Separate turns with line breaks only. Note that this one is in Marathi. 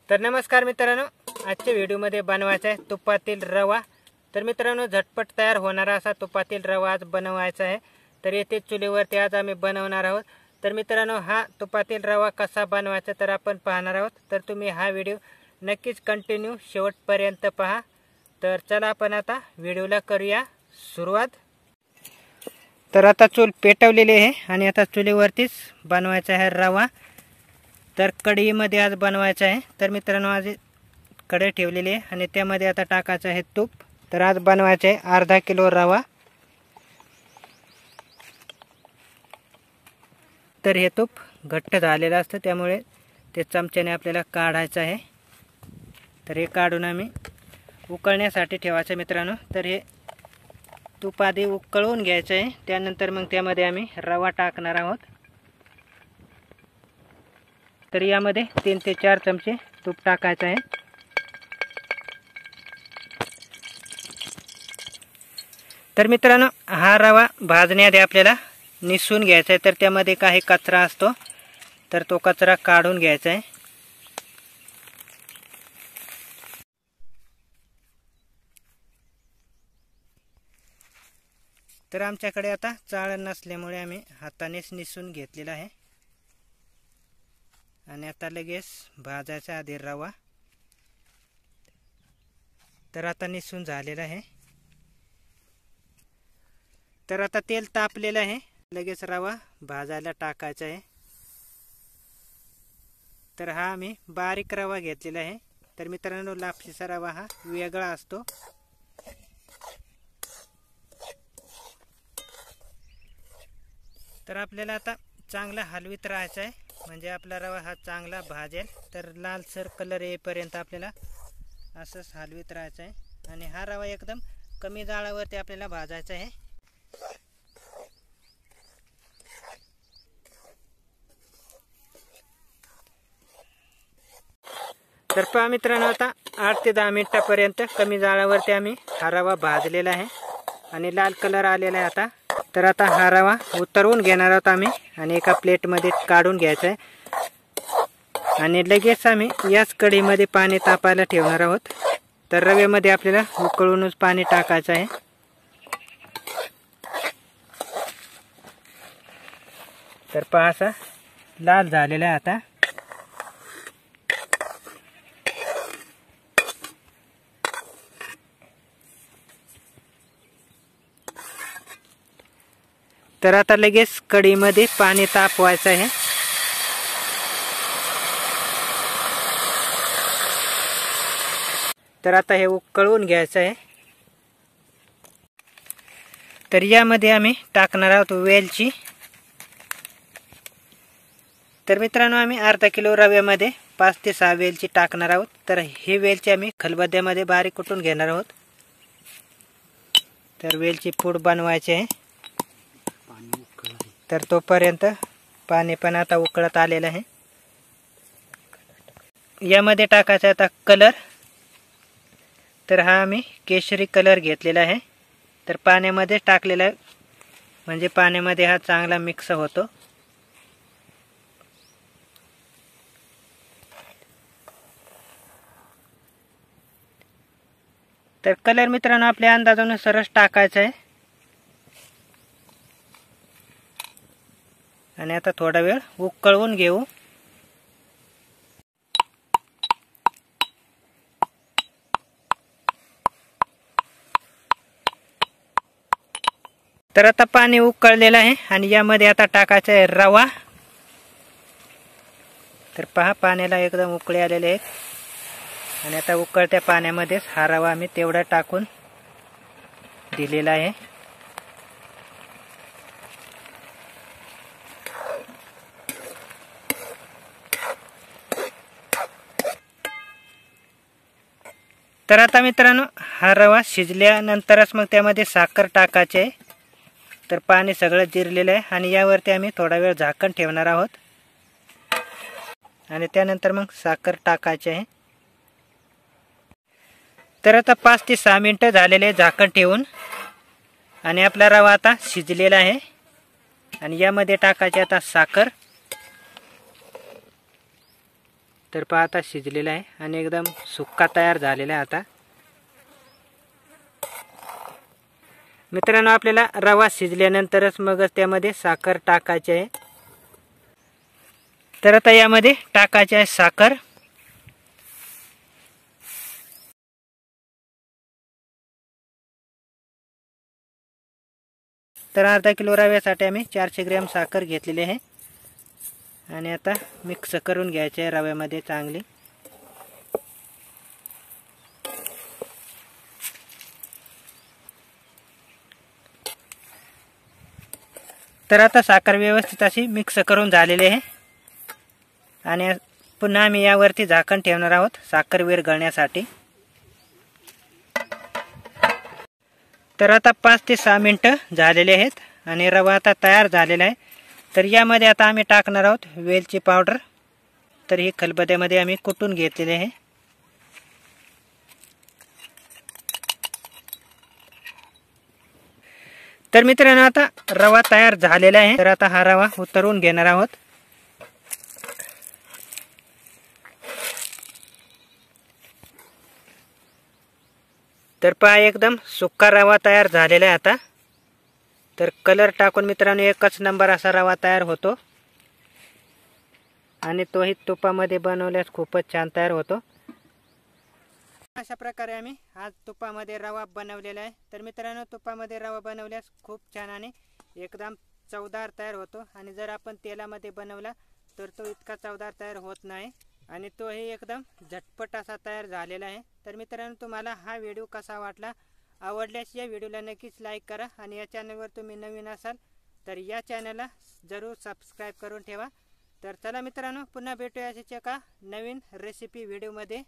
तर नमस्कार मित्रांनो, आजच्या व्हिडिओमध्ये बनवायचा आहे तुपातील रवा। तर मित्रांनो, झटपट तयार होणारा असा तुपातील रवा आज बनवायचा आहे। तर येथे चुलीवरती आज आम्ही बनवणार आहोत। तर मित्रांनो, हा तुपातील रवा कसा बनवायचा तर आपण पाहणार आहोत। तर तुम्ही हा व्हिडिओ नक्कीच कंटिन्यू शेवटपर्यंत पहा। तर चला आपण आता व्हिडिओला करूया सुरुवात। तर आता चूल पेटवलेली आहे आणि आता चुलीवरतीच बनवायचा आहे रवा। तर कढईमध्ये आज बनवायचा आहे। तर मित्रांनो, आज कढई ठेवलेली आहे आणि त्यामध्ये आता टाकायचं आहे तूप। तर आज बनवायचे आहे अर्धा किलो रवा। तर हे तूप घट्ट झालेलं असतं, त्यामुळे ते चमच्याने आपल्याला काढायचं आहे। तर हे काढून आम्ही उकळण्यासाठी ठेवायचं मित्रांनो। तर हे तूप आधी उकळून घ्यायचं आहे, त्यानंतर मग त्यामध्ये आम्ही रवा टाकणार आहोत। तर यामध्ये 3 ते 4 चमचे तूप टाकायचं आहे। तर मित्रांनो, हा रवा भाजण्याआधी आपल्याला निसून घ्यायचा आहे। तर त्यामध्ये काही कचरा असतो, तर तो कचरा काढून घ्यायचा आहे। तर आमच्याकडे आता चाळण नसल्यामुळे आम्ही हातानेच निसून घेतलेला आहे। आणि आता लगेच भाजायचा आधी रवा। तर आता निसून झालेला आहे। तर आता तेल तापलेलं आहे, लगेच रवा भाजायला टाकायचा आहे। तर हा आम्ही बारीक रवा घेतलेला आहे। तर मित्रांनो, लापशीचा रवा हा वेगळा असतो। तर आपल्याला आता चांगला हलवीत राहायचा आहे, म्हणजे आपला रवा हा चांगला भाजेल। तर लालसर कलर येईपर्यंत आपल्याला असंच हलवीत राहायचं आहे। आणि हा रवा एकदम कमी जाळावरती आपल्याला भाजायचा आहे। तर पहा मित्रांनो, आता 8 ते 10 मिनिटापर्यंत कमी जाळावरती आम्ही हा रवा भाजलेला आहे आणि लाल कलर आलेला आहे आता। तर आता हा रवा उतरवून घेणार आहोत आम्ही आणि एका प्लेटमध्ये काढून घ्यायचा आहे। आणि लगेच आम्ही याच कढईमध्ये पाणी तापायला ठेवणार आहोत। तर रव्यामध्ये आपल्याला उकळूनच पाणी टाकायचं आहे। तर पहा, असा लाल झालेला आहे आता। तर आता लगेच कढईमध्ये पाणी तापवायचं आहे। तर आता हे उकळून घ्यायचं आहे। तर यामध्ये आम्ही टाकणार आहोत वेलची। तर मित्रांनो, आम्ही अर्धा किलो रव्यामध्ये 5 ते 6 वेलची टाकणार आहोत। तर हे वेलची आम्ही खलबत्त्यामध्ये बारीक कुटून घेणार आहोत। तर वेलची पूड बनवायची आहे। तर तोपर्यंत पाणी पण आता उकळत आलेलं आहे। यामध्ये टाकायचा आता कलर। तर हा आम्ही केशरी कलर घेतलेला आहे। तर पाण्यामध्ये टाकलेला आहे, म्हणजे पाण्यामध्ये हा चांगला मिक्स होतो। तर कलर मित्रांनो आपल्या अंदाजानुसारच टाकायचा आहे। आणि आता थोडा वेळ उकळवून घेऊ। तर आता पाणी उकळलेलं आहे आणि यामध्ये आता टाकायचा आहे रवा। तर पहा, पाण्याला एकदम उकळी आलेले आहेत आणि आता उकळत्या पाण्यामध्येच हा रवा आम्ही तेवढा टाकून दिलेला आहे। तर आता मित्रांनो, हा रवा शिजल्यानंतरच मग त्यामध्ये साखर टाकायची आहे। तर पाणी सगळं जिरलेलं आहे आणि यावरती आम्ही थोडा वेळ झाकण ठेवणार आहोत आणि त्यानंतर मग साखर टाकायची आहे। तर आता 5 ते 6 मिनिटं झालेले झाकण ठेवून आणि आपला रवा आता शिजलेला आहे। आणि यामध्ये टाकायची आता साखर। तर पहा आता शिजलेला आहे आणि एकदम सुक्का तयार झालेला आहे आता। मित्रांनो आपल्याला रवा शिजल्यानंतरच मगच त्यामध्ये साखर टाकायची आहे। तर आता यामध्ये टाकायची आहे साखर। तर अर्धा किलो रव्यासाठी आम्ही 400 ग्रॅम साखर घेतलेली आहे आणि आता मिक्स करून घ्यायचे आहे रव्यामध्ये चांगली। तर आता साखर व्यवस्थित अशी मिक्स करून झालेली आहे आणि पुन्हा आम्ही यावरती झाकण ठेवणार आहोत साखर विरघळण्यासाठी। तर आता 5 ते 6 मिनिटं झालेले आहेत आणि रवा आता तयार झालेला आहे। तर यामध्ये आता आम्ही टाकणार आहोत वेलची पावडर। तर ही खलबत्त्यामध्ये आम्ही कुटून घेतलेली आहे। तर मित्रांनो आता रवा तयार झालेला आहे। तर आता हा रवा उतरवून घेणार आहोत। तर पहा एकदम सुक्का रवा तयार झालेला आहे आता। तर कलर टाकून मित्रांनो एकच नंबर असा रवा तयार होतो आणि तोही तुपामध्ये बनवल्यास खूपच छान तयार होतो। अशा प्रकारे आम्ही आज तुपामध्ये रवा बनवलेला आहे। तर मित्रांनो तुपामध्ये रवा बनवल्यास खूप छान आणि एकदम चवदार तयार होतो आणि जर आपण तेलामध्ये बनवला तर तो इतका चवदार तयार होत नाही आणि तोही एकदम झटपट असा तयार झालेला आहे। तर मित्रांनो तुम्हाला हा व्हिडिओ कसा वाटला, आवडल्यास या व्हिडिओला नक्कीच लाईक करा आणि या चॅनलवर तुम्ही नवीन असाल तर या चॅनलला जरूर सबस्क्राईब करून ठेवा। तर चला मित्रांनो पुन्हा भेटूया अशाच एका नवीन रेसिपी व्हिडिओमध्ये।